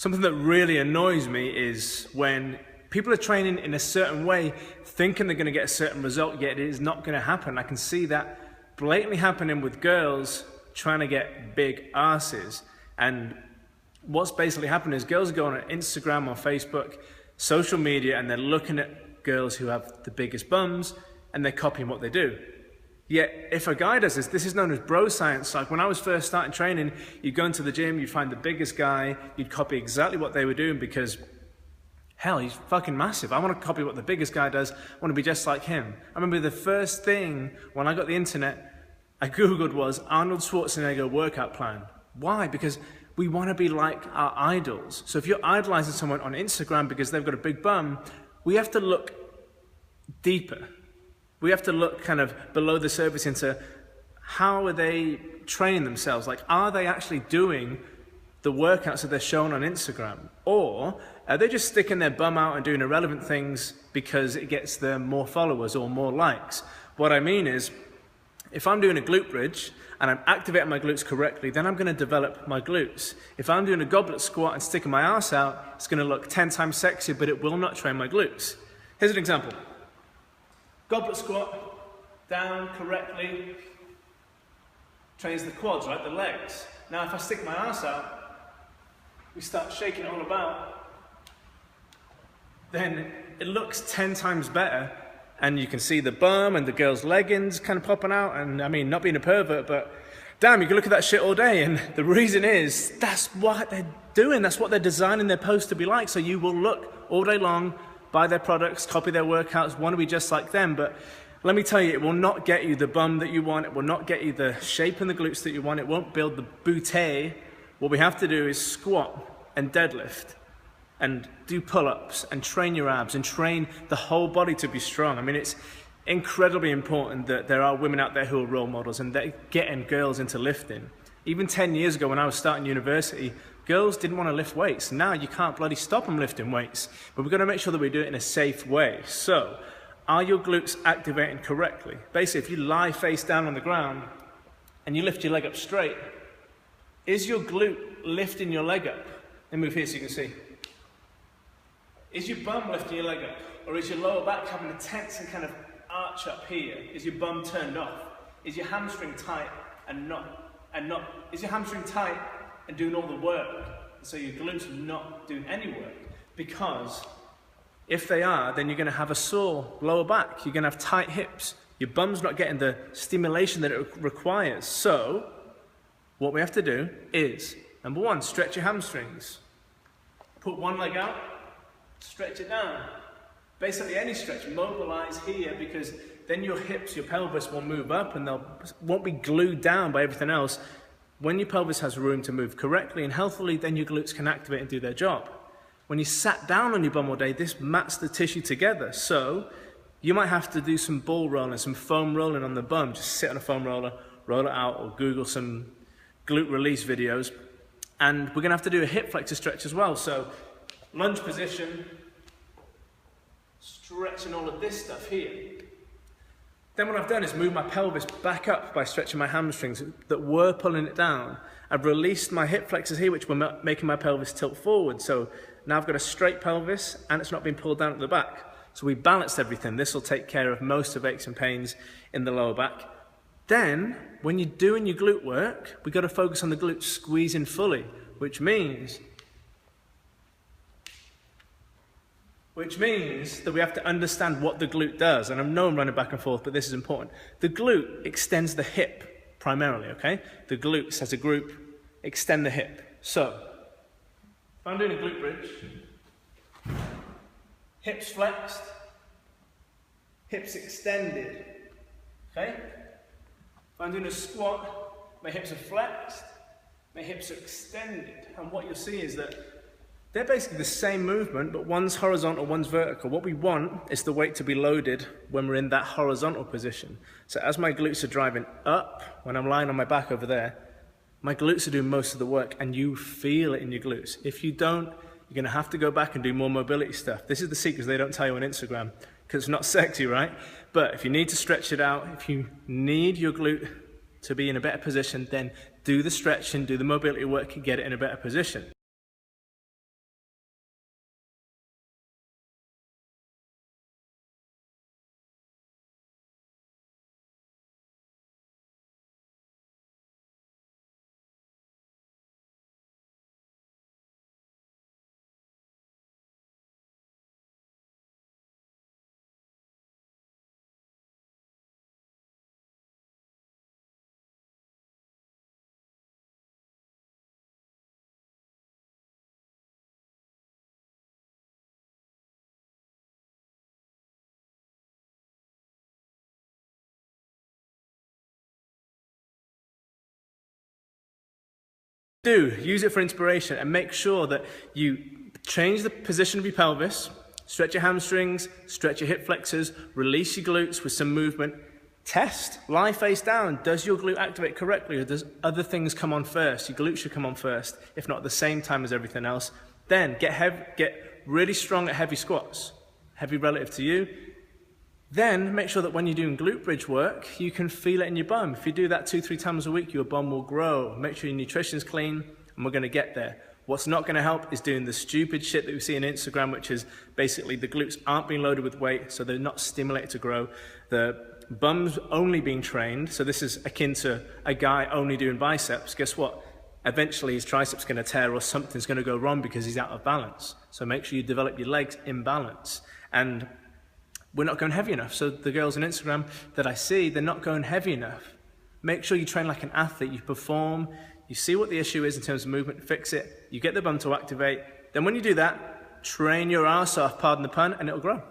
Something that really annoys me is when people are training in a certain way, thinking they're going to get a certain result, yet it is not going to happen. I can see that blatantly happening with girls trying to get big asses. And what's basically happening is girls go on Instagram or Facebook, social media, and they're looking at girls who have the biggest bums, and they're copying what they do. Yet, if a guy does this, this is known as bro science. Like when I was first starting training, you'd go into the gym, you'd find the biggest guy, you'd copy exactly what they were doing because, hell, he's fucking massive. I want to copy what the biggest guy does. I want to be just like him. I remember the first thing when I got the internet, I Googled was Arnold Schwarzenegger workout plan. Why? Because we want to be like our idols. So if you're idolizing someone on Instagram because they've got a big bum, we have to look deeper. We have to look kind of below the surface into how are they training themselves? Like, are they actually doing the workouts that they're showing on Instagram? Or are they just sticking their bum out and doing irrelevant things because it gets them more followers or more likes? What I mean is, if I'm doing a glute bridge and I'm activating my glutes correctly, then I'm going to develop my glutes. If I'm doing a goblet squat and sticking my ass out, it's going to look 10 times sexier, but it will not train my glutes. Here's an example. Goblet squat, down correctly, trains the quads, right, the legs. Now if I stick my ass out, we start shaking it all about, then it looks 10 times better, and you can see the bum and the girl's leggings kind of popping out, and I mean, not being a pervert, but damn, you can look at that shit all day, and the reason is, that's what they're doing, that's what they're designing their post to be like, so you will look all day long, buy their products, copy their workouts, want to be just like them, but let me tell you, it will not get you the bum that you want, it will not get you the shape in the glutes that you want, it won't build the booty. What we have to do is squat and deadlift and do pull-ups and train your abs and train the whole body to be strong. I mean, it's incredibly important that there are women out there who are role models and they're getting girls into lifting. Even 10 years ago when I was starting university, girls didn't want to lift weights. Now you can't bloody stop them lifting weights. But we've got to make sure that we do it in a safe way. So, are your glutes activating correctly? Basically, if you lie face down on the ground and you lift your leg up straight, is your glute lifting your leg up? Let me move here so you can see. Is your bum lifting your leg up? Or is your lower back having a tense and kind of arch up here? Is your bum turned off? Is your hamstring tight and not? Is your hamstring tight and doing all the work, so your glutes are not doing any work? Because if they are, then you're going to have a sore lower back, you're going to have tight hips, your bum's not getting the stimulation that it requires. So what we have to do is, number one, stretch your hamstrings. Put one leg out, stretch it down. Basically any stretch, mobilize here, because then your hips, your pelvis will move up and they won't be glued down by everything else. When your pelvis has room to move correctly and healthily, then your glutes can activate and do their job. When you sat down on your bum all day, this mats the tissue together. So you might have to do some ball rolling, some foam rolling on the bum. Just sit on a foam roller, roll it out, or Google some glute release videos. And we're going to have to do a hip flexor stretch as well. So lunge position, stretching all of this stuff here. Then what I've done is move my pelvis back up by stretching my hamstrings that were pulling it down. I've released my hip flexors here, which were making my pelvis tilt forward. So now I've got a straight pelvis and it's not being pulled down at the back. So we balanced everything. This will take care of most of aches and pains in the lower back. Then, when you're doing your glute work, we've got to focus on the glutes squeezing fully, which means that we have to understand what the glute does. And I know I'm running back and forth, but this is important. The glute extends the hip primarily, okay? The glutes as a group extend the hip. So, if I'm doing a glute bridge, hips flexed, hips extended, okay? If I'm doing a squat, my hips are flexed, my hips are extended. And what you'll see is that they're basically the same movement, but one's horizontal, one's vertical. What we want is the weight to be loaded when we're in that horizontal position. So as my glutes are driving up, when I'm lying on my back over there, my glutes are doing most of the work, and you feel it in your glutes. If you don't, you're going to have to go back and do more mobility stuff. This is the secrets they don't tell you on Instagram, because it's not sexy, right? But if you need to stretch it out, if you need your glute to be in a better position, then do the stretching, do the mobility work, and get it in a better position. Do use it for inspiration and make sure that you change the position of your pelvis, stretch your hamstrings, stretch your hip flexors, release your glutes with some movement. Test, lie face down. Does your glute activate correctly, or does other things come on first? Your glute should come on first, if not at the same time as everything else. Then get really strong at heavy squats, heavy relative to you. Then make sure that when you're doing glute bridge work, you can feel it in your bum. If you do that 2-3 times a week, your bum will grow. Make sure your nutrition's clean, and we're going to get there. What's not going to help is doing the stupid shit that we see on Instagram, which is basically the glutes aren't being loaded with weight, so they're not stimulated to grow. The bum's only being trained, so this is akin to a guy only doing biceps. Guess what? Eventually his triceps going to tear, or something's going to go wrong because he's out of balance. So make sure you develop your legs in balance. And we're not going heavy enough. So the girls on Instagram that I see, they're not going heavy enough. Make sure you train like an athlete. You perform, you see what the issue is in terms of movement, fix it, you get the bum to activate. Then when you do that, train your ass off, pardon the pun, and it'll grow.